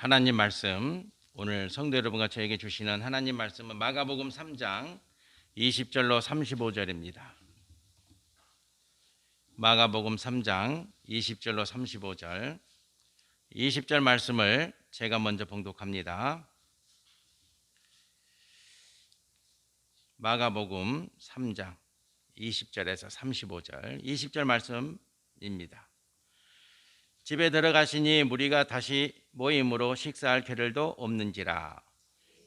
하나님 말씀, 오늘 성도 여러분과 저에게 주시는 하나님 말씀은 마가복음 3장 20절로 35절입니다. 마가복음 3장 20절로 35절, 20절 말씀을 제가 먼저 봉독합니다. 마가복음 3장 20절에서 35절, 20절 말씀입니다. 집에 들어가시니 무리가 다시 모임으로 식사할 겨를도 없는지라.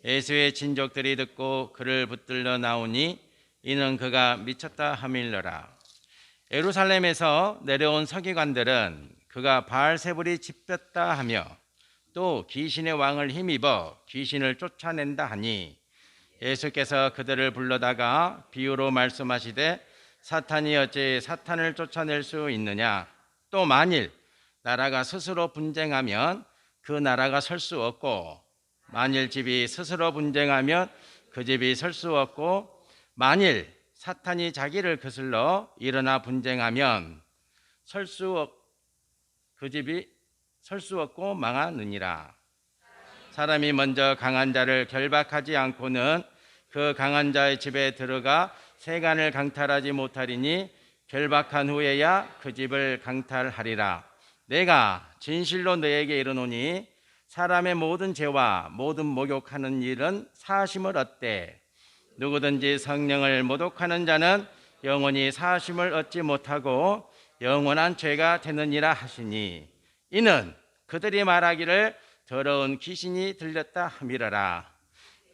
예수의 친족들이 듣고 그를 붙들러 나오니 이는 그가 미쳤다 하밀러라. 예루살렘에서 내려온 서기관들은 그가 바알세불이 집혔다 하며 또 귀신의 왕을 힘입어 귀신을 쫓아낸다 하니 예수께서 그들을 불러다가 비유로 말씀하시되 사탄이 어찌 사탄을 쫓아낼 수 있느냐. 또 만일 나라가 스스로 분쟁하면 그 나라가 설 수 없고 만일 집이 스스로 분쟁하면 그 집이 설 수 없고 만일 사탄이 자기를 거슬러 일어나 분쟁하면 그 집이 설 수 없고 망하느니라. 사람이 먼저 강한 자를 결박하지 않고는 그 강한 자의 집에 들어가 세간을 강탈하지 못하리니 결박한 후에야 그 집을 강탈하리라. 내가 진실로 너에게 이르노니 사람의 모든 죄와 모든 모욕하는 일은 사하심을 얻되 누구든지 성령을 모독하는 자는 영원히 사하심을 얻지 못하고 영원한 죄가 되느니라 하시니 이는 그들이 말하기를 더러운 귀신이 들렸다 함이러라.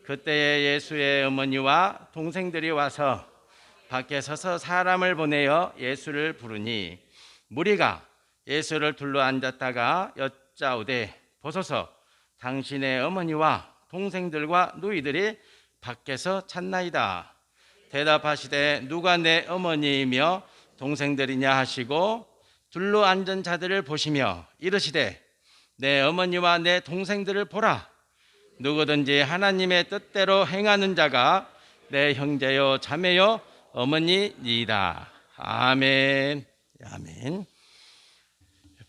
그때에 예수의 어머니와 동생들이 와서 밖에 서서 사람을 보내어 예수를 부르니 무리가 예수를 둘러 앉았다가 여짜오되 보소서 당신의 어머니와 동생들과 누이들이 밖에서 찾나이다. 대답하시되 누가 내 어머니이며 동생들이냐 하시고 둘러 앉은 자들을 보시며 이르시되 내 어머니와 내 동생들을 보라. 누구든지 하나님의 뜻대로 행하는 자가 내 형제요 자매요 어머니이다. 아멘. 아멘.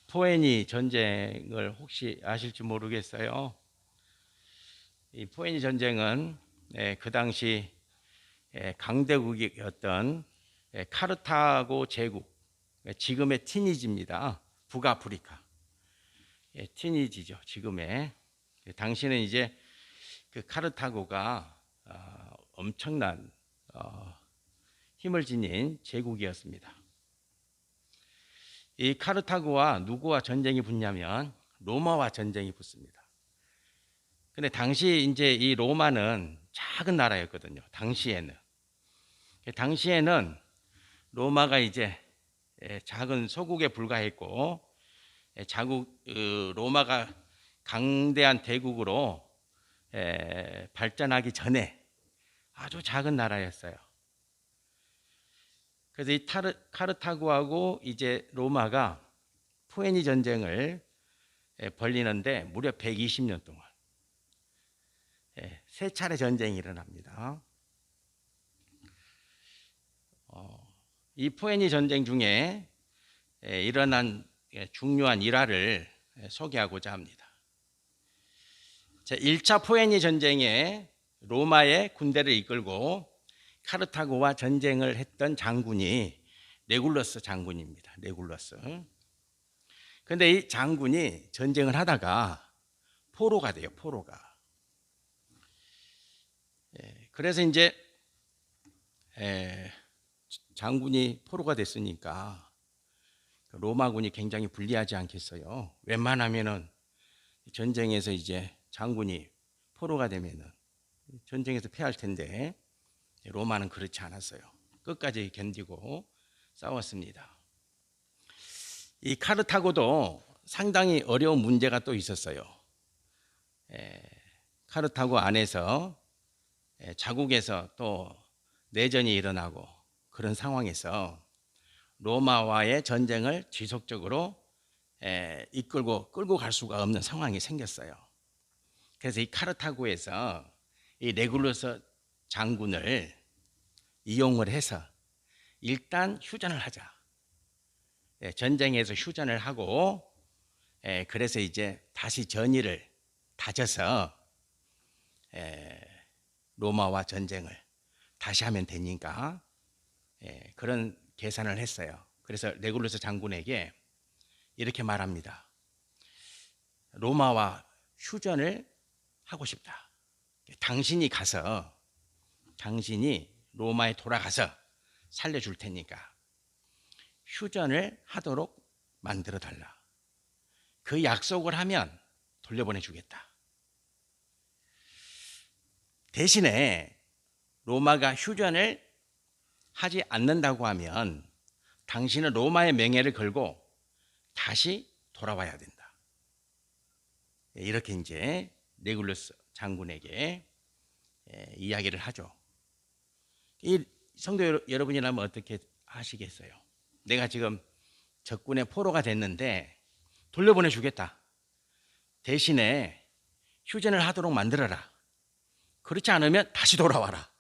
포에니 전쟁을 혹시 아실지 모르겠어요. 이 포에니 전쟁은 그 당시 강대국이었던 카르타고 제국, 지금의 티니지입니다. 북아프리카 티니지죠. 지금의 당시는 이제 그 카르타고가 엄청난 힘을 지닌 제국이었습니다. 이 카르타고와 누구와 전쟁이 붙냐면 로마와 전쟁이 붙습니다. 근데 당시 이제 이 로마는 작은 나라였거든요. 당시에는 로마가 이제 작은 소국에 불과했고 로마가 강대한 대국으로 발전하기 전에 아주 작은 나라였어요. 그래서 이 카르타고하고 이제 로마가 포에니 전쟁을 벌리는데 무려 120년 동안 세 차례 전쟁이 일어납니다. 이 포에니 전쟁 중에 일어난 중요한 일화를 소개하고자 합니다. 제1차 포에니 전쟁에 로마의 군대를 이끌고 카르타고와 전쟁을 했던 장군이 레굴러스 장군입니다. 레굴러스. 그런데 이 장군이 전쟁을 하다가 포로가 돼요. 포로가. 그래서 이제 장군이 포로가 됐으니까 로마군이 굉장히 불리하지 않겠어요. 웬만하면은 전쟁에서 이제 장군이 포로가 되면은 전쟁에서 패할 텐데 로마는 그렇지 않았어요. 끝까지 견디고 싸웠습니다. 이 카르타고도 상당히 어려운 문제가 또 있었어요. 카르타고 안에서 자국에서 또 내전이 일어나고 그런 상황에서 로마와의 전쟁을 지속적으로 끌고 갈 수가 없는 상황이 생겼어요. 그래서 이 카르타고에서 이 레굴러스 장군을 이용을 해서 일단 휴전을 하자. 전쟁에서 휴전을 하고 그래서 이제 다시 전의를 가져서 로마와 전쟁을 다시 하면 되니까 그런 계산을 했어요. 그래서 레굴루스 장군에게 이렇게 말합니다. 로마와 휴전을 하고 싶다. 당신이 로마에 돌아가서 살려줄 테니까 휴전을 하도록 만들어 달라. 그 약속을 하면 돌려보내 주겠다. 대신에 로마가 휴전을 하지 않는다고 하면 당신은 로마의 명예를 걸고 다시 돌아와야 된다. 이렇게 이제 레굴루스 장군에게 이야기를 하죠. 이 성도 여러분이라면 어떻게 하시겠어요? 내가 지금 적군의 포로가 됐는데 돌려보내 주겠다. 대신에 휴전을 하도록 만들어라. 그렇지 않으면 다시 돌아와라.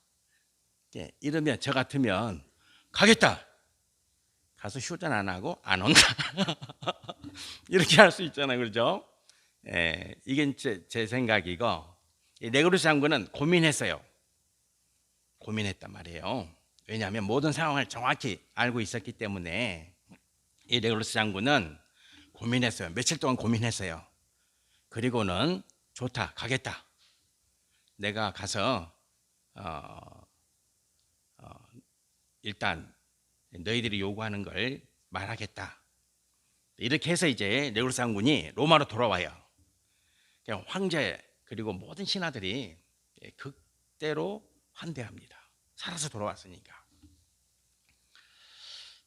이러면 저 같으면 가겠다. 가서 휴전 안 하고 안 온다. 이렇게 할 수 있잖아요. 그렇죠? 이게 제 생각이고, 레굴루스 장군은 고민했어요. 고민했단 말이에요. 왜냐하면 모든 상황을 정확히 알고 있었기 때문에 이 레굴루스 장군은 고민했어요. 며칠 동안 고민했어요. 그리고는 좋다, 가겠다. 내가 가서 일단 너희들이 요구하는 걸 말하겠다. 이렇게 해서 이제 레굴루스 장군이 로마로 돌아와요. 황제 그리고 모든 신하들이 극대로 환대합니다. 살아서 돌아왔으니까.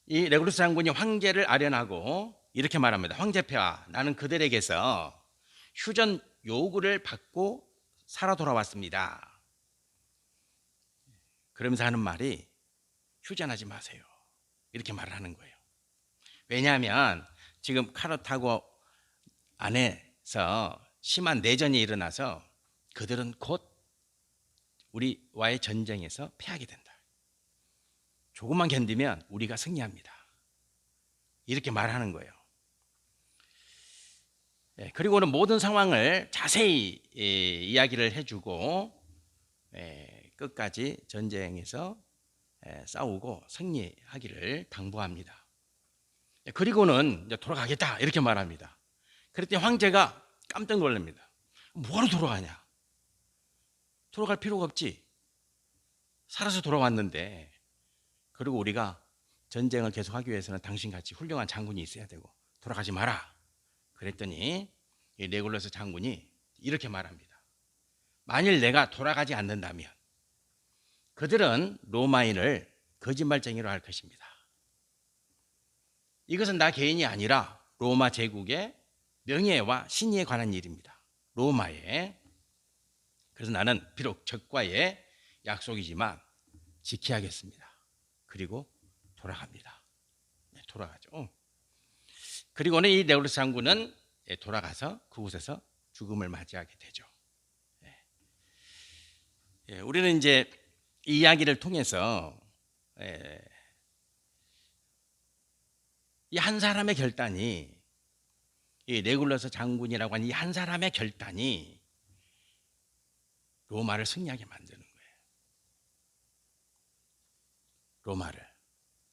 이 레굴루스 장군이 황제를 아련하고 이렇게 말합니다. 황제폐하, 나는 그들에게서 휴전 요구를 받고 살아 돌아왔습니다. 그러면서 하는 말이 휴전하지 마세요. 이렇게 말을 하는 거예요. 왜냐하면 지금 카르타고 안에서 심한 내전이 일어나서 그들은 곧 우리와의 전쟁에서 패하게 된다. 조금만 견디면 우리가 승리합니다. 이렇게 말하는 거예요. 그리고는 모든 상황을 자세히 이야기를 해주고 끝까지 전쟁에서 싸우고 승리하기를 당부합니다. 그리고는 이제 돌아가겠다 이렇게 말합니다. 그랬더니 황제가 깜짝 놀랍니다. 뭐하러 돌아가냐? 돌아갈 필요가 없지. 살아서 돌아왔는데. 그리고 우리가 전쟁을 계속하기 위해서는 당신같이 훌륭한 장군이 있어야 되고 돌아가지 마라. 그랬더니 이 레굴루스 장군이 이렇게 말합니다. 만일 내가 돌아가지 않는다면 그들은 로마인을 거짓말쟁이로 할 것입니다. 이것은 나 개인이 아니라 로마 제국의 명예와 신의에 관한 일입니다. 로마에. 그래서 나는 비록 적과의 약속이지만 지켜야겠습니다. 그리고 돌아갑니다. 돌아가죠. 그리고는 이 레굴루스 장군은 돌아가서 그곳에서 죽음을 맞이하게 되죠. 우리는 이제 이 이야기를 통해서 이 한 사람의 결단이, 이 레굴루스 장군이라고 하는 이 한 사람의 결단이 로마를 승리하게 만드는 거예요. 로마를.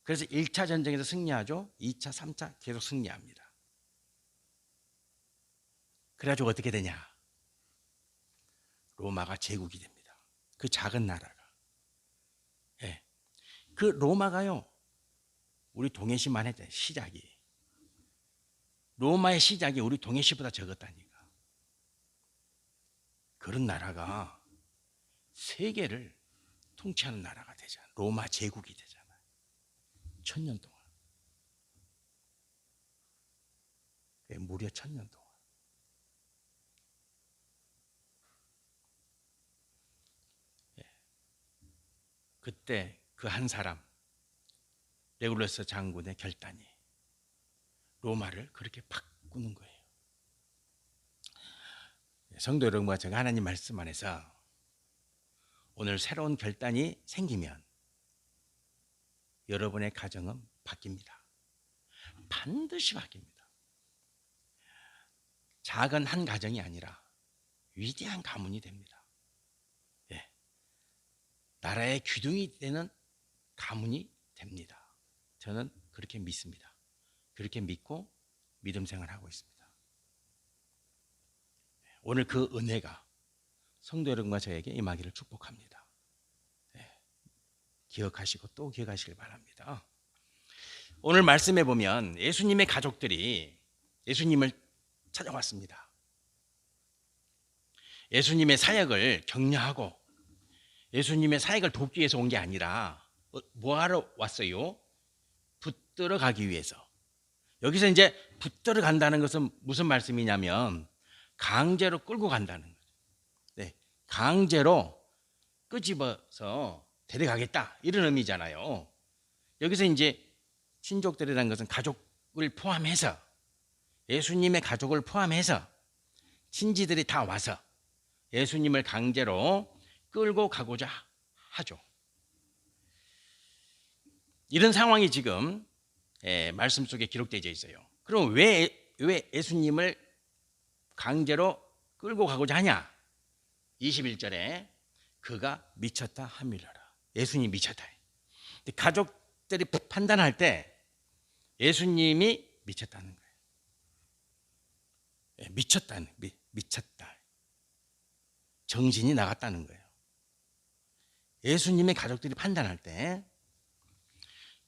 그래서 1차 전쟁에서 승리하죠. 2차, 3차 계속 승리합니다. 그래가지고 어떻게 되냐? 로마가 제국이 됩니다. 그 작은 나라가. 그 로마가요, 우리 동해시만 했잖아요. 시작이. 로마의 시작이 우리 동해시보다 적었다니까. 그런 나라가 세계를 통치하는 나라가 되잖아요. 로마 제국이 되잖아요. 1000년 동안. 무려 1000년 동안. 그때 그 한 사람, 레굴루스 장군의 결단이 로마를 그렇게 바꾸는 거예요. 성도 여러분과 제가 하나님 말씀 안에서 오늘 새로운 결단이 생기면 여러분의 가정은 바뀝니다. 반드시 바뀝니다. 작은 한 가정이 아니라 위대한 가문이 됩니다. 예. 나라의 귀둥이 되는 가문이 됩니다. 저는 그렇게 믿습니다. 그렇게 믿고 믿음 생활하고 있습니다. 오늘 그 은혜가 성도 여러분과 저에게 임하기를 축복합니다. 네. 기억하시고 또 기억하시길 바랍니다. 오늘 말씀해 보면 예수님의 가족들이 예수님을 찾아왔습니다. 예수님의 사역을 격려하고 예수님의 사역을 돕기 위해서 온 게 아니라 뭐하러 왔어요? 붙들어 가기 위해서. 여기서 이제 붙들어 간다는 것은 무슨 말씀이냐면 강제로 끌고 간다는 거죠. 네, 강제로 끄집어서 데려가겠다 이런 의미잖아요. 여기서 이제 친족들이라는 것은 가족을 포함해서 예수님의 가족을 포함해서 친지들이 다 와서 예수님을 강제로 끌고 가고자 하죠. 이런 상황이 지금 말씀 속에 기록되어 있어요. 그럼 왜 예수님을 강제로 끌고 가고자 하냐? 21절에 그가 미쳤다 함이라라. 예수님이 미쳤다. 가족들이 판단할 때 예수님이 미쳤다는 거예요. 미쳤다. 정신이 나갔다는 거예요. 예수님의 가족들이 판단할 때.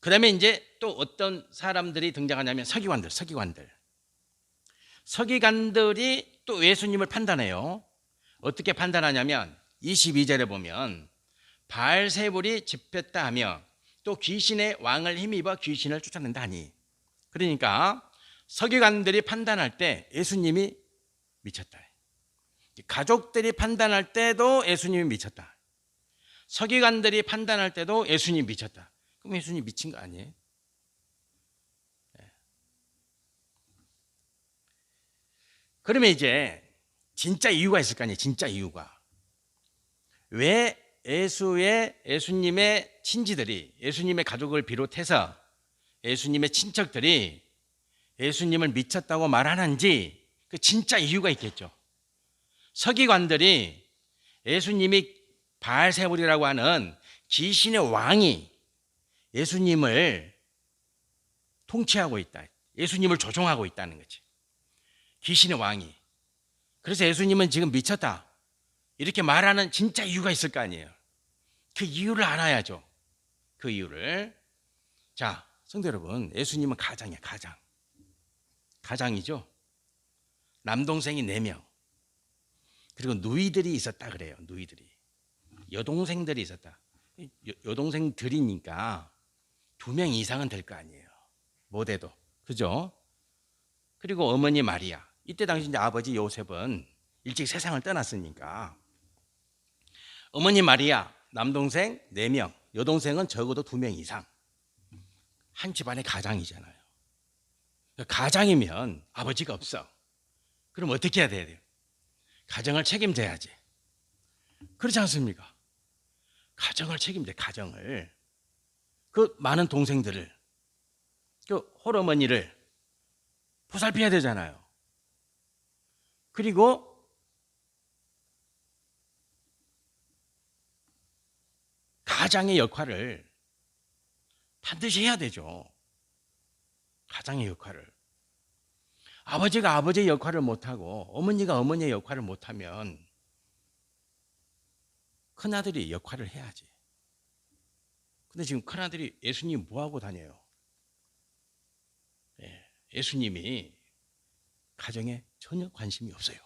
그다음에 이제 또 어떤 사람들이 등장하냐면 서기관들이 또 예수님을 판단해요. 어떻게 판단하냐면 22절에 보면 바알세불이 집혔다 하며 또 귀신의 왕을 힘입어 귀신을 쫓아낸다 하니. 그러니까 서기관들이 판단할 때 예수님이 미쳤다. 가족들이 판단할 때도 예수님이 미쳤다. 서기관들이 판단할 때도 예수님이 미쳤다. 그럼 예수님이 미친 거 아니에요? 그러면 이제 진짜 이유가 있을 거 아니에요? 진짜 이유가. 왜 예수님의 친지들이, 예수님의 가족을 비롯해서 예수님의 친척들이 예수님을 미쳤다고 말하는지 그 진짜 이유가 있겠죠. 서기관들이 예수님이 바알세불이라고 하는 귀신의 왕이 예수님을 통치하고 있다. 예수님을 조종하고 있다는 거지. 귀신의 왕이. 그래서 예수님은 지금 미쳤다. 이렇게 말하는 진짜 이유가 있을 거 아니에요. 그 이유를 알아야죠. 그 이유를. 자, 성도 여러분, 예수님은 가장이야, 가장. 가장이죠. 남동생이 4명. 그리고 누이들이 있었다 그래요. 누이들이. 여동생들이 있었다. 여동생들이니까 2명 이상은 될 거 아니에요. 못해도. 그죠? 그리고 어머니 마리아. 이때 당시 이제 아버지 요셉은 일찍 세상을 떠났으니까 어머니 마리아, 남동생 4명, 여동생은 적어도 2명 이상. 한 집안의 가장이잖아요. 가장이면 아버지가 없어. 그럼 어떻게 해야 돼요? 가정을 책임져야지. 그렇지 않습니까? 가정을 책임져, 가정을. 그 많은 동생들을, 그 홀어머니를 보살펴야 되잖아요. 그리고 가장의 역할을 반드시 해야 되죠. 가장의 역할을. 아버지가 아버지의 역할을 못하고 어머니가 어머니의 역할을 못하면 큰아들이 역할을 해야지. 근데 지금 큰아들이 예수님 뭐하고 다녀요? 예수님이 가정에 전혀 관심이 없어요.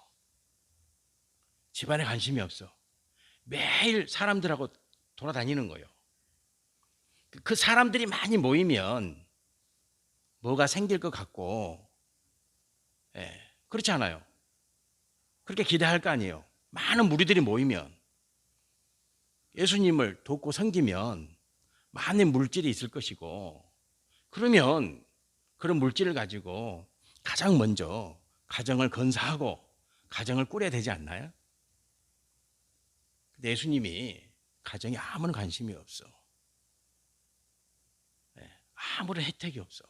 집안에 관심이 없어. 매일 사람들하고 돌아다니는 거예요. 그 사람들이 많이 모이면 뭐가 생길 것 같고, 그렇지 않아요. 그렇게 기대할 거 아니에요. 많은 무리들이 모이면 예수님을 돕고 섬기면 많은 물질이 있을 것이고, 그러면 그런 물질을 가지고 가장 먼저 가정을 건사하고 가정을 꾸려야 되지 않나요? 근데 예수님이 가정에 아무런 관심이 없어. 아무런 혜택이 없어.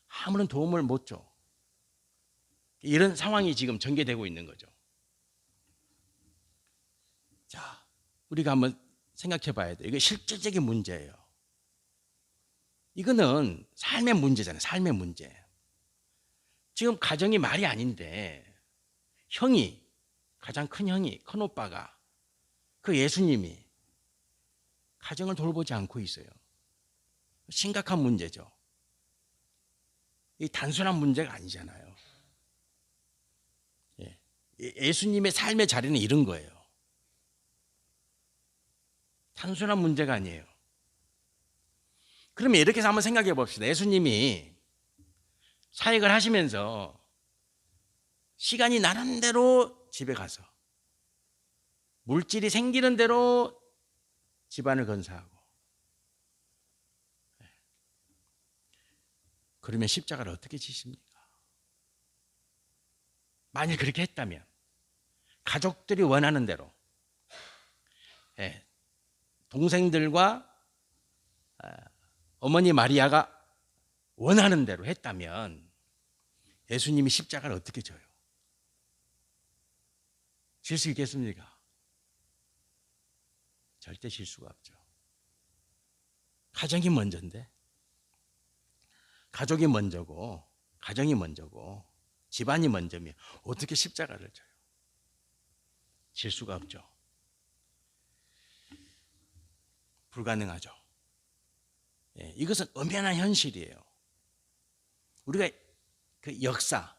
아무런 도움을 못 줘. 이런 상황이 지금 전개되고 있는 거죠. 자, 우리가 한번 생각해 봐야 돼. 이게 실질적인 문제예요. 이거는 삶의 문제잖아요. 삶의 문제. 지금 가정이 말이 아닌데 형이, 가장 큰 형이, 큰 오빠가, 그 예수님이 가정을 돌보지 않고 있어요. 심각한 문제죠. 이 단순한 문제가 아니잖아요. 예수님의 삶의 자리는 이런 거예요. 단순한 문제가 아니에요. 그러면 이렇게 해서 한번 생각해 봅시다. 예수님이 사역을 하시면서 시간이 나는 대로 집에 가서 물질이 생기는 대로 집안을 건사하고, 그러면 십자가를 어떻게 지십니까? 만일 그렇게 했다면 가족들이 원하는 대로, 동생들과 어머니 마리아가 원하는 대로 했다면 예수님이 십자가를 어떻게 져요? 질 수 있겠습니까? 절대 질 수가 없죠. 가정이 먼저인데, 가족이 먼저고, 가정이 먼저고, 집안이 먼저면 어떻게 십자가를 져요? 질 수가 없죠. 불가능하죠. 이것은 엄연한 현실이에요. 우리가 그 역사,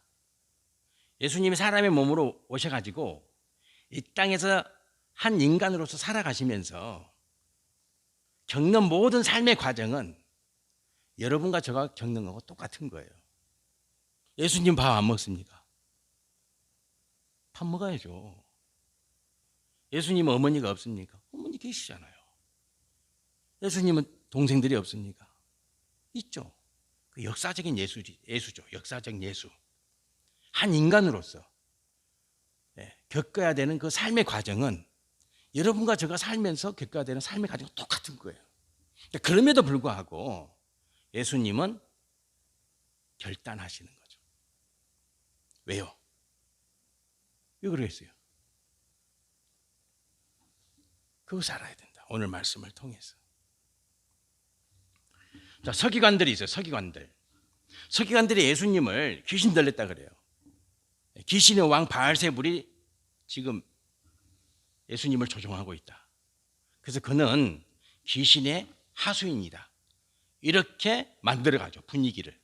예수님이 사람의 몸으로 오셔가지고 이 땅에서 한 인간으로서 살아가시면서 겪는 모든 삶의 과정은 여러분과 저가 겪는 거하고 똑같은 거예요. 예수님 밥 안 먹습니까? 밥 먹어야죠. 예수님 어머니가 없습니까? 어머니 계시잖아요. 예수님은 동생들이 없습니까? 있죠. 그 역사적인 예수죠. 역사적 예수. 한 인간으로서 겪어야 되는 그 삶의 과정은 여러분과 제가 살면서 겪어야 되는 삶의 과정은 똑같은 거예요. 그럼에도 불구하고 예수님은 결단하시는 거죠. 왜요? 왜 그러겠어요? 그거 살아야 된다. 오늘 말씀을 통해서. 자, 서기관들이 있어요. 서기관들. 서기관들이 예수님을 귀신 들렸다 그래요. 귀신의 왕 바알세불이 지금 예수님을 조종하고 있다. 그래서 그는 귀신의 하수인이다. 이렇게 만들어가죠. 분위기를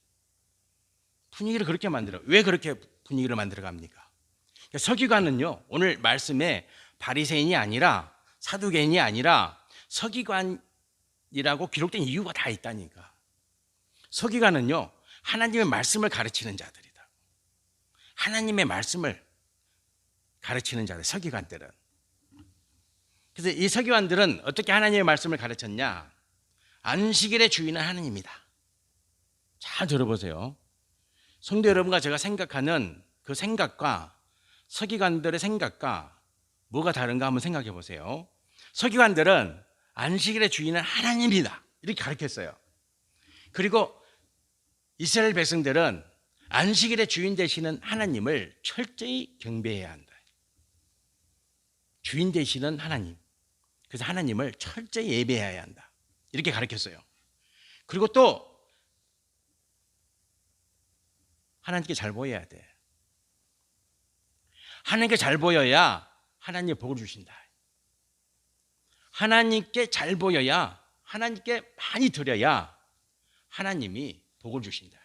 그렇게 만들어. 왜 그렇게 분위기를 만들어갑니까? 서기관은요, 오늘 말씀에 바리새인이 아니라 사두개인이 아니라 서기관이라고 기록된 이유가 다 있다니까. 서기관은요, 하나님의 말씀을 가르치는 자들이다. 하나님의 말씀을 가르치는 자들, 서기관들은. 그래서 이 서기관들은 어떻게 하나님의 말씀을 가르쳤냐? 안식일의 주인은 하나님이다. 잘 들어보세요. 성도 여러분과 제가 생각하는 그 생각과 서기관들의 생각과 뭐가 다른가 한번 생각해 보세요. 서기관들은 안식일의 주인은 하나님이다. 이렇게 가르쳤어요. 그리고 이스라엘 백성들은 안식일의 주인 되시는 하나님을 철저히 경배해야 한다. 주인 되시는 하나님. 그래서 하나님을 철저히 예배해야 한다. 이렇게 가르쳤어요. 그리고 또 하나님께 잘 보여야 돼. 하나님께 잘 보여야 하나님의 복을 주신다. 하나님께 잘 보여야, 하나님께 많이 드려야 하나님이 복을 주신다.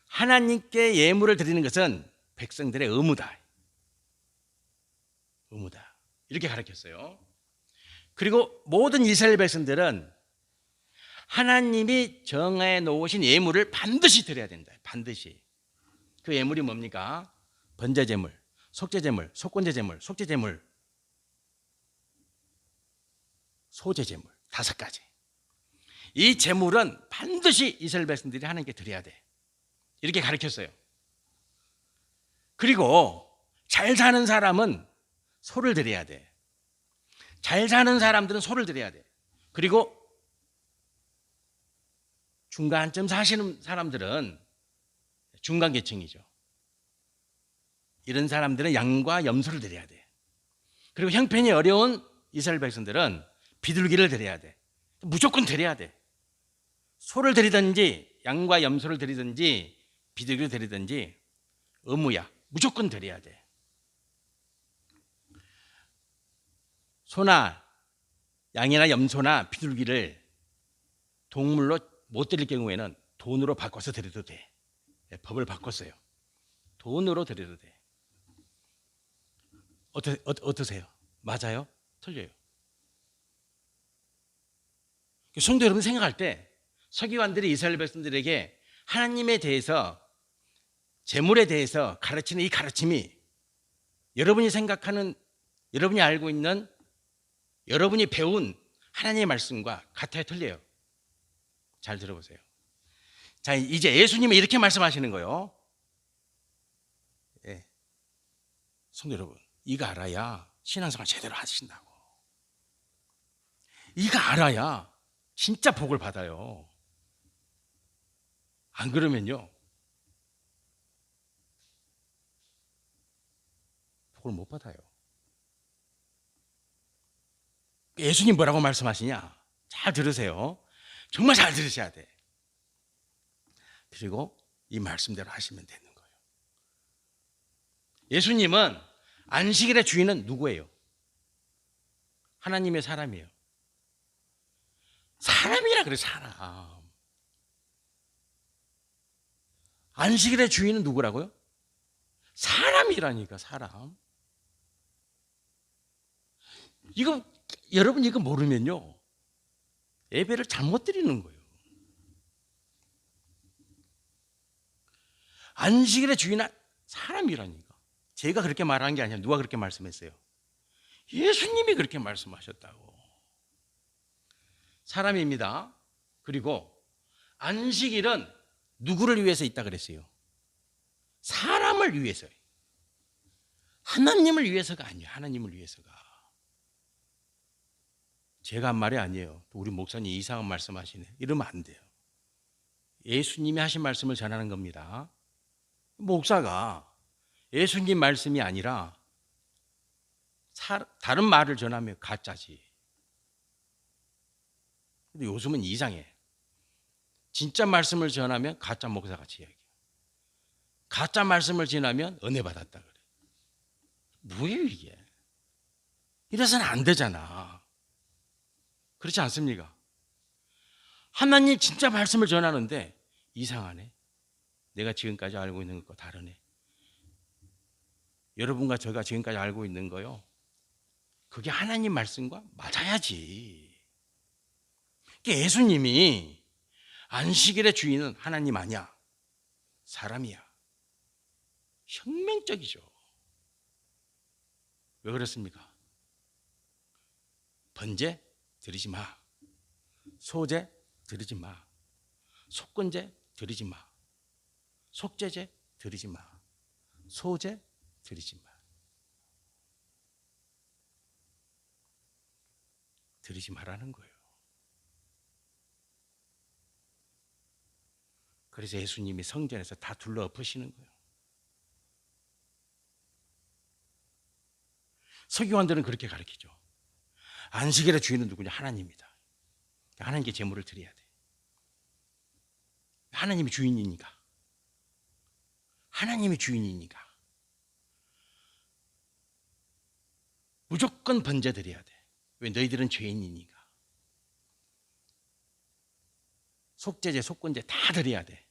하나님께 예물을 드리는 것은 백성들의 의무다. 의무다. 이렇게 가르쳤어요. 그리고 모든 이스라엘 백성들은 하나님이 정해 놓으신 예물을 반드시 드려야 된다. 반드시. 그 예물이 뭡니까? 번제제물, 속죄제물, 속건제제물, 속죄제물, 소제제물 5가지. 이 제물은 반드시 이스라엘 백성들이 하나님께 드려야 돼. 이렇게 가르쳤어요. 그리고 잘 사는 사람은 소를 드려야 돼. 잘 사는 사람들은 소를 드려야 돼. 그리고 중간쯤 사시는 사람들은 중간 계층이죠. 이런 사람들은 양과 염소를 드려야 돼. 그리고 형편이 어려운 이스라엘 백성들은 비둘기를 드려야 돼. 무조건 드려야 돼. 소를 드리든지 양과 염소를 드리든지 비둘기를 드리든지 의무야. 무조건 드려야 돼. 소나 양이나 염소나 비둘기를 동물로 못 드릴 경우에는 돈으로 바꿔서 드려도 돼. 법을 바꿨어요. 돈으로 드려도 돼. 어떠세요? 맞아요? 틀려요? 성도 여러분 생각할 때 서기관들이 이스라엘 백성들에게 하나님에 대해서, 재물에 대해서 가르치는 이 가르침이 여러분이 생각하는, 여러분이 알고 있는, 여러분이 배운 하나님의 말씀과 같아요? 틀려요? 잘 들어보세요. 자, 이제 예수님이 이렇게 말씀하시는 거예요. 예. 성도 여러분, 이거 알아야 신앙생활 제대로 하신다고. 이거 알아야 진짜 복을 받아요. 안 그러면요, 복을 못 받아요. 예수님 뭐라고 말씀하시냐? 잘 들으세요. 정말 잘 들으셔야 돼. 그리고 이 말씀대로 하시면 되는 거예요. 예수님은 안식일의 주인은 누구예요? 하나님의 사람이에요. 사람이라 그래, 사람. 안식일의 주인은 누구라고요? 사람이라니까, 사람. 이거 여러분 이거 모르면요, 예배를 잘못 드리는 거예요. 안식일의 주인은 사람이라니까. 제가 그렇게 말한 게 아니라 누가 그렇게 말씀했어요? 예수님이 그렇게 말씀하셨다고. 사람입니다. 그리고 안식일은 누구를 위해서 있다 그랬어요? 사람을 위해서요. 하나님을 위해서가 아니에요. 하나님을 위해서가. 제가 한 말이 아니에요. 또 우리 목사님 이상한 말씀하시네. 이러면 안 돼요. 예수님이 하신 말씀을 전하는 겁니다. 목사가 예수님 말씀이 아니라 다른 말을 전하면 가짜지. 근데 요즘은 이상해. 진짜 말씀을 전하면 가짜 목사같이 이야기해요. 가짜 말씀을 전하면 은혜 받았다 그래. 뭐예요 이게? 이래서는 안 되잖아. 그렇지 않습니까? 하나님 진짜 말씀을 전하는데 이상하네. 내가 지금까지 알고 있는 것과 다르네. 여러분과 제가 지금까지 알고 있는 거요, 그게 하나님 말씀과 맞아야지. 예수님이 안식일의 주인은 하나님 아니야, 사람이야. 혁명적이죠. 왜 그렇습니까? 번제 드리지 마, 소제 드리지 마, 속건제 드리지 마, 속죄제 드리지 마, 소제 드리지 마. 드리지 말라는 거예요. 그래서 예수님이 성전에서 다 둘러 엎으시는 거예요. 서기관들은 그렇게 가르치죠. 안식일의 주인은 누구냐? 하나님이다. 하나님께 제물을 드려야 돼. 하나님이 주인이니까. 하나님이 주인이니까. 무조건 번제 드려야 돼. 왜? 너희들은 죄인이니까. 속죄제, 속건제 다 드려야 돼.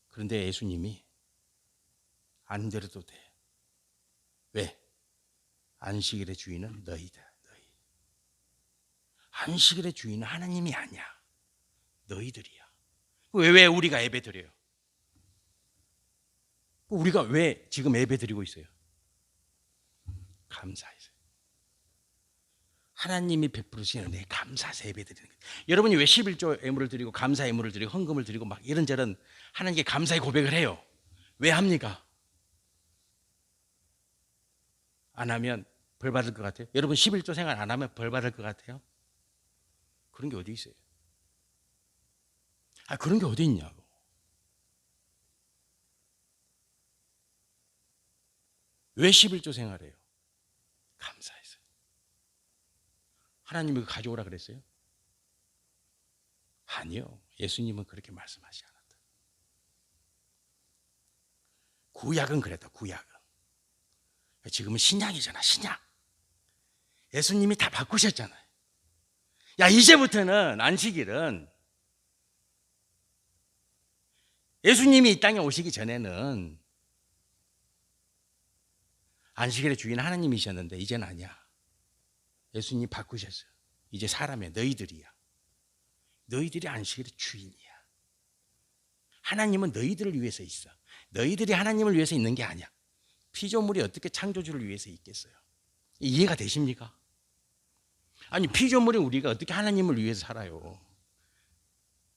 그런데 예수님이 안 드려도 돼. 왜? 안식일의 주인은 너희다. 너희. 안식일의 주인은 하나님이 아니야. 너희들이야. 왜 우리가 예배 드려요? 우리가 왜 지금 예배 드리고 있어요? 감사해서. 하나님이 베풀으신 은혜에 감사해서 예배 드리는 거예요. 여러분이 왜 11조 예물을 드리고 감사 예물을 드리고 헌금을 드리고 막 이런저런 하나님께 감사의 고백을 해요? 왜 합니까? 안 하면 벌 받을 것 같아요? 여러분 11조 생활 안 하면 벌 받을 것 같아요? 그런 게 어디 있어요? 그런 게 어디 있냐고. 왜 11조 생활해요? 감사해서. 하나님이 그거 가져오라 그랬어요? 아니요. 예수님은 그렇게 말씀하지 않았다. 구약은 그랬다. 구약은. 지금은 신약이잖아. 신약. 예수님이 다 바꾸셨잖아요. 야, 이제부터는 안식일은 예수님이 이 땅에 오시기 전에는 안식일의 주인 하나님이셨는데 이제는 아니야. 예수님이 바꾸셨어요. 이제 사람이야. 너희들이야. 너희들이 안식일의 주인이야. 하나님은 너희들을 위해서 있어. 너희들이 하나님을 위해서 있는 게 아니야. 피조물이 어떻게 창조주를 위해서 있겠어요? 이해가 되십니까? 아니, 피조물이 우리가 어떻게 하나님을 위해서 살아요?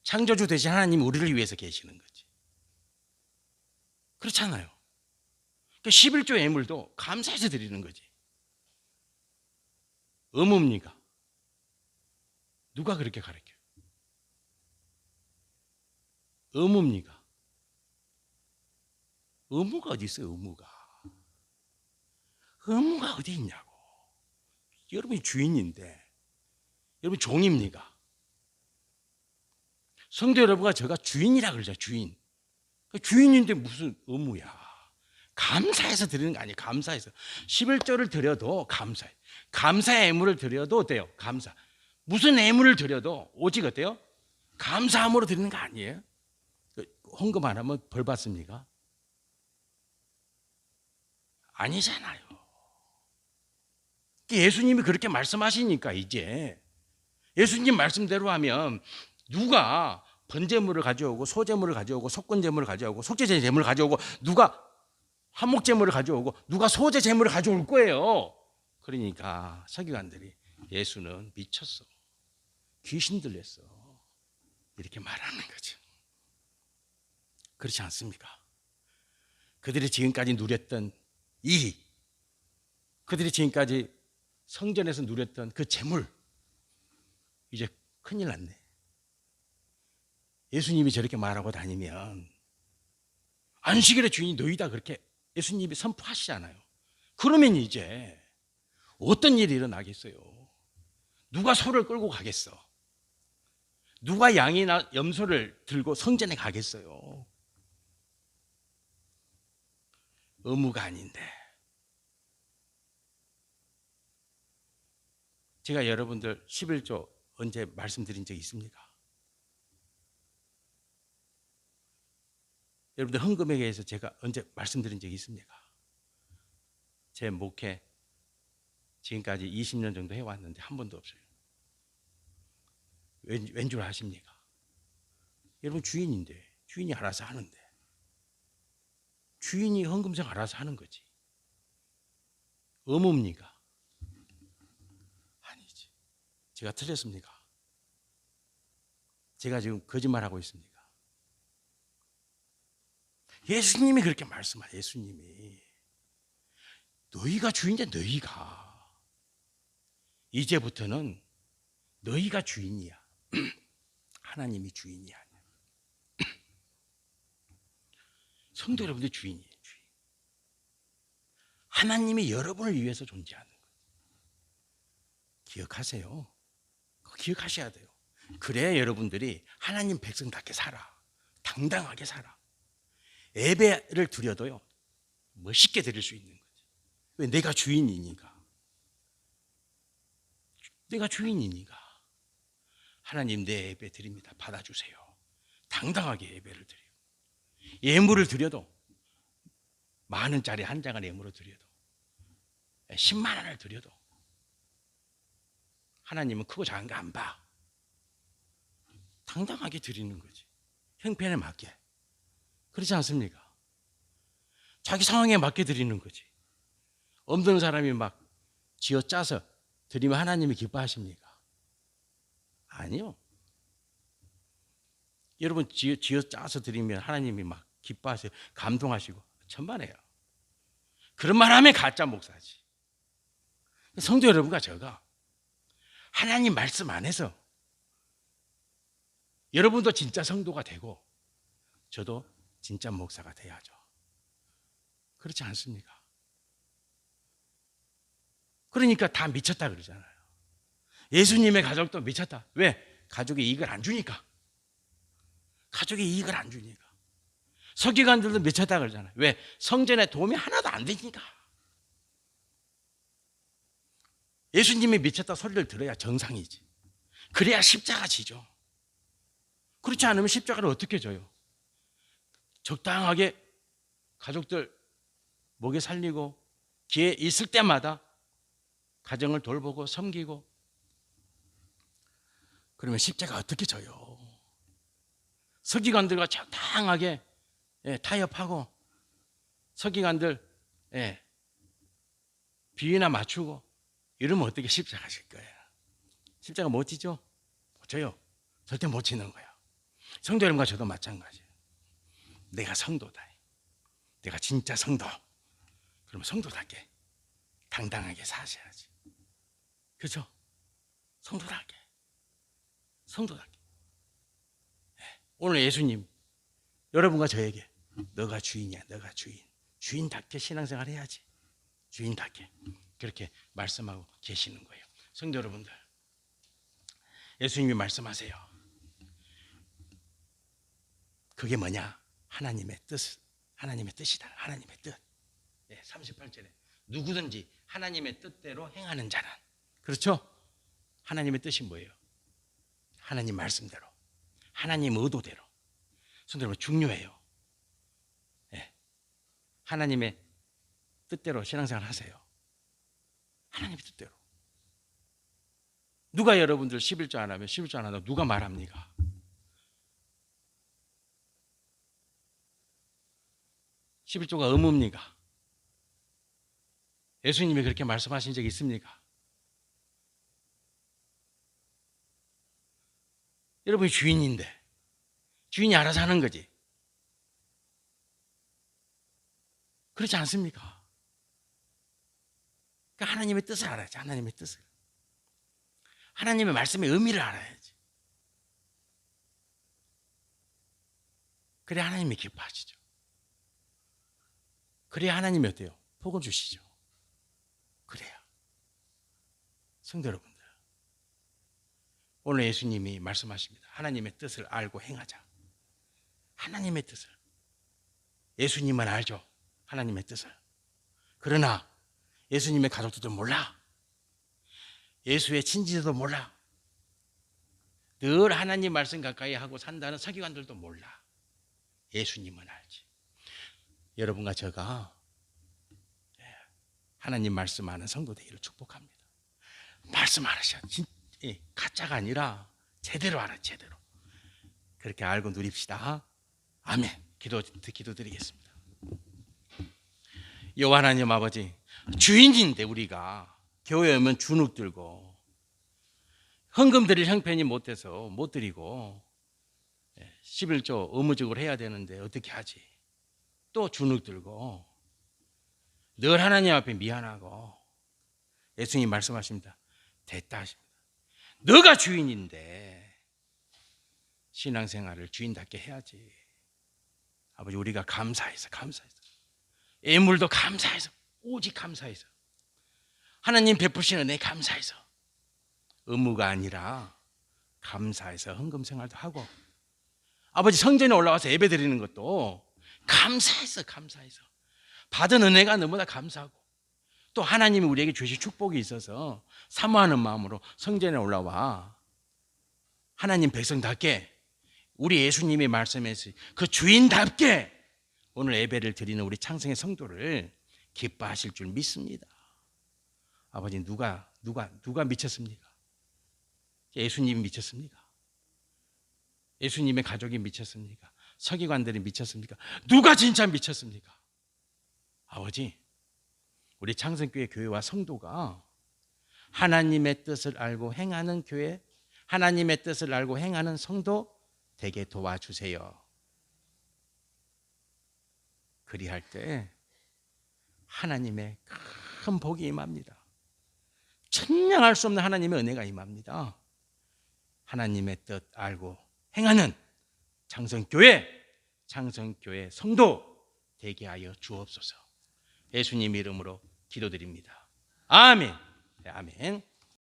창조주 대신 하나님이 우리를 위해서 계시는 거지. 그렇잖아요. 그러니까 11조 예물도 감사해서 드리는 거지. 의무입니까? 누가 그렇게 가르쳐요? 의무입니까? 의무가 어디 있어요? 의무가 어디 있냐고. 여러분이 주인인데 여러분 종입니까? 성도 여러분과 제가 주인이라 그러죠. 주인. 주인인데 무슨 의무야. 감사해서 드리는 거 아니에요. 감사해서. 11조를 드려도 감사해. 감사의 예물을 드려도 어때요? 감사. 무슨 예물을 드려도 오직 어때요? 감사함으로 드리는 거 아니에요? 헌금 안 하면 벌 받습니까? 아니잖아요. 예수님이 그렇게 말씀하시니까 이제 예수님 말씀대로 하면 누가 번제물을 가져오고 소제물을 가져오고 속건제물을 가져오고 속죄제물을 가져오고 누가 한목제물을 가져오고 누가 소제제물을 가져올 거예요. 그러니까 서기관들이 예수는 미쳤어. 귀신 들렸어. 이렇게 말하는 거죠. 그렇지 않습니까? 그들이 지금까지 누렸던 그들이 지금까지 성전에서 누렸던 그 재물 이제 큰일 났네. 예수님이 저렇게 말하고 다니면 안식일의 주인이 너희다 그렇게 예수님이 선포하시잖아요. 그러면 이제 어떤 일이 일어나겠어요? 누가 소를 끌고 가겠어? 누가 양이나 염소를 들고 성전에 가겠어요? 의무가 아닌데. 제가 여러분들 11조 언제 말씀드린 적 있습니까? 여러분들 헌금에 대해서 제가 언제 말씀드린 적이 있습니까? 제 목회 지금까지 20년 정도 해왔는데 한 번도 없어요. 왠 줄 아십니까? 여러분 주인인데 주인이 알아서 하는데 주인이 헌금성 알아서 하는 거지. 의무입니까? 아니지. 제가 틀렸습니까? 제가 지금 거짓말하고 있습니까? 예수님이 그렇게 말씀하세요. 예수님이 너희가 주인이야. 너희가 이제부터는 너희가 주인이야. 하나님이 주인이 아니야. 성도 여러분들 주인이에요. 주인. 하나님이 여러분을 위해서 존재하는 거예요. 기억하세요. 기억하셔야 돼요. 그래야 여러분들이 하나님 백성답게 살아. 당당하게 살아. 예배를 드려도요 멋있게 드릴 수 있는 거지. 왜? 내가 주인이니까. 내가 주인이니까. 하나님 내 예배 드립니다. 받아주세요. 당당하게 예배를 드려요. 예물을 드려도 10,000원짜리 한 장을 예물을 드려도 10만 원을 드려도 하나님은 크고 작은 거 안 봐. 당당하게 드리는 거지. 형편에 맞게. 그렇지 않습니까? 자기 상황에 맞게 드리는 거지. 없는 사람이 막 쥐어짜서 드리면 하나님이 기뻐하십니까? 아니요. 여러분 쥐어짜서 드리면 하나님이 막 기뻐하세요. 감동하시고 천만에요. 그런 말 하면 가짜 목사지. 성도 여러분과 제가 하나님 말씀 안에서 여러분도 진짜 성도가 되고 저도 진짜 목사가 돼야죠. 그렇지 않습니까? 그러니까 다 미쳤다 그러잖아요. 예수님의 가족도 미쳤다. 왜? 가족이 이익을 안 주니까. 가족이 이익을 안 주니까. 서기관들도 미쳤다 그러잖아요. 왜? 성전에 도움이 하나도 안 되니까. 예수님이 미쳤다 소리를 들어야 정상이지. 그래야 십자가 지죠. 그렇지 않으면 십자가를 어떻게 져요? 적당하게 가족들 먹여 살리고 기회 있을 때마다 가정을 돌보고 섬기고, 그러면 십자가 어떻게 져요? 서기관들과 적당하게 타협하고, 서기관들 비위나 맞추고 이러면 어떻게 십자가 질 거예요? 십자가 못 지죠? 못 져요. 절대 못 지는 거야. 성도 여러분과 저도 마찬가지예요. 내가 성도다. 내가 진짜 성도. 그러면 성도답게 당당하게 사셔야지. 그렇죠? 성도답게. 성도답게. 오늘 예수님 여러분과 저에게 너가 주인이야. 너가 주인. 주인답게 신앙생활 해야지. 주인답게. 그렇게 말씀하고 계시는 거예요. 성도 여러분들, 예수님이 말씀하세요. 그게 뭐냐? 하나님의 뜻. 하나님의 뜻이다. 하나님의 뜻. 38절에 누구든지 하나님의 뜻대로 행하는 자는. 그렇죠? 하나님의 뜻이 뭐예요? 하나님 말씀대로, 하나님 의도대로. 성도 여러분, 중요해요. 하나님의 뜻대로 신앙생활 하세요. 하나님의 뜻대로. 누가 여러분들 11조 안 하면 11조 안 한다고 누가 말합니까? (11조가) 의무입니까? 예수님이 그렇게 말씀하신 적이 있습니까? 여러분이 주인인데 주인이 알아서 하는 거지. 그렇지 않습니까? 그러니까 하나님의 뜻을 알아야지. 하나님의 뜻을. 하나님의 말씀의 의미를 알아야지. 그래야 하나님이 기뻐하시죠. 그래야 하나님이 어때요? 복을 주시죠. 그래야. 성도 여러분들, 오늘 예수님이 말씀하십니다. 하나님의 뜻을 알고 행하자. 하나님의 뜻을. 예수님은 알죠. 하나님의 뜻을. 그러나 예수님의 가족들도 몰라. 예수의 친지들도 몰라. 늘 하나님 말씀 가까이 하고 산다는 서기관들도 몰라. 예수님은 알지. 여러분과 제가 하나님 말씀하는 성도 되기를 축복합니다. 말씀 알으셔. 가짜가 아니라 제대로 알아. 제대로. 그렇게 알고 누립시다. 아멘. 기도드리겠습니다. 여호와 하나님 아버지, 주인인데 우리가 교회 오면 주눅 들고 헌금 드릴 형편이 못해서 못 드리고 11조 의무적으로 해야 되는데 어떻게 하지? 또 주눅 들고 늘 하나님 앞에 미안하고. 예수님 말씀하십니다. 됐다 하십니다. 너가 주인인데 신앙생활을 주인답게 해야지. 아버지, 우리가 감사해서 예물도 감사해서, 오직 감사해서, 하나님 베푸시는 은혜 감사해서, 의무가 아니라 감사해서 헌금 생활도 하고, 아버지 성전에 올라와서 예배 드리는 것도 감사해서 받은 은혜가 너무나 감사하고, 또 하나님이 우리에게 주신 축복이 있어서 사모하는 마음으로 성전에 올라와 하나님 백성답게, 우리 예수님이 말씀하신 그 주인답게 오늘 예배를 드리는 우리 창성의 성도를 기뻐하실 줄 믿습니다. 아버지, 누가 미쳤습니까? 예수님이 미쳤습니까? 예수님의 가족이 미쳤습니까? 서기관들이 미쳤습니까? 누가 진짜 미쳤습니까? 아버지, 우리 창성교회 교회와 성도가 하나님의 뜻을 알고 행하는 교회, 하나님의 뜻을 알고 행하는 성도 되게 도와주세요. 그리할 때 하나님의 큰 복이 임합니다. 천냥할 수 없는 하나님의 은혜가 임합니다. 하나님의 뜻 알고 행하는 창성교회 성도 되게 하여 주옵소서. 예수님 이름으로 기도드립니다. 아멘. 네, 아멘.